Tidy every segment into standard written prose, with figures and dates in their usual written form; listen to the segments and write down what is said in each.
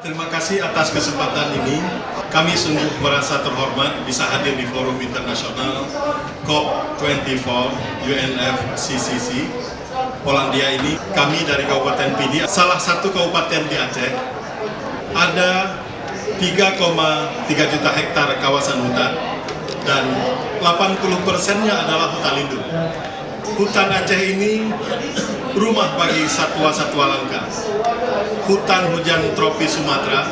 Terima kasih atas kesempatan ini. Kami sungguh merasa terhormat bisa hadir di forum internasional COP24 UNFCCC Polandia ini. Kami dari Kabupaten Pidi, salah satu kabupaten di Aceh, ada 3,3 juta hektar kawasan hutan dan 80%-nya adalah hutan lindung. Hutan Aceh ini rumah bagi satwa-satwa langka. Hutan hujan tropis Sumatera,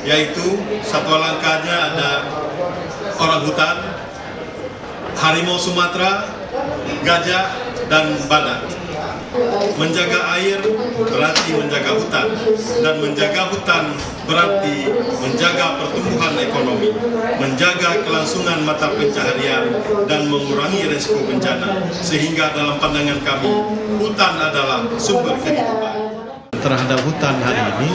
yaitu satwa langkanya ada orang hutan, harimau Sumatera, gajah, dan badak. Menjaga air berarti menjaga hutan, dan menjaga hutan berarti menjaga pertumbuhan ekonomi, menjaga kelangsungan mata pencaharian, dan mengurangi resiko bencana. Sehingga dalam pandangan kami, hutan adalah sumber kehidupan. Terhadap hutan hari ini,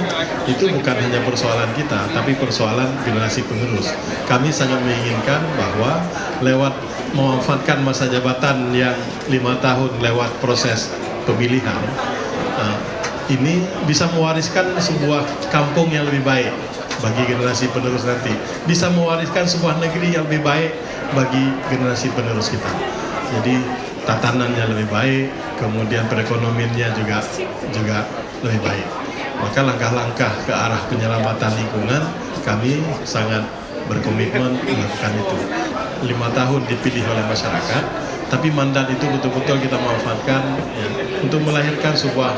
itu bukan hanya persoalan kita, tapi persoalan generasi penerus. Kami sangat menginginkan bahwa lewat memanfaatkan masa jabatan yang 5 tahun lewat proses pemilihan, ini bisa mewariskan sebuah kampung yang lebih baik bagi generasi penerus nanti, bisa mewariskan sebuah negeri yang lebih baik bagi generasi penerus kita. Jadi tatanannya lebih baik, kemudian perekonomiannya juga lebih baik. Maka langkah-langkah ke arah penyelamatan lingkungan kami sangat berkomitmen melakukan itu. 5 tahun dipilih oleh masyarakat, tapi mandat itu betul-betul kita manfaatkan ya, untuk melahirkan sebuah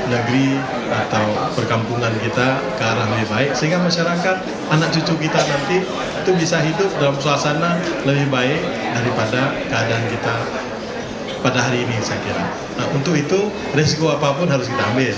negeri atau perkampungan kita ke arah lebih baik, sehingga masyarakat, anak cucu kita nanti itu bisa hidup dalam suasana lebih baik daripada keadaan kita pada hari ini, saya kira. Nah, untuk itu resiko apapun harus kita ambil.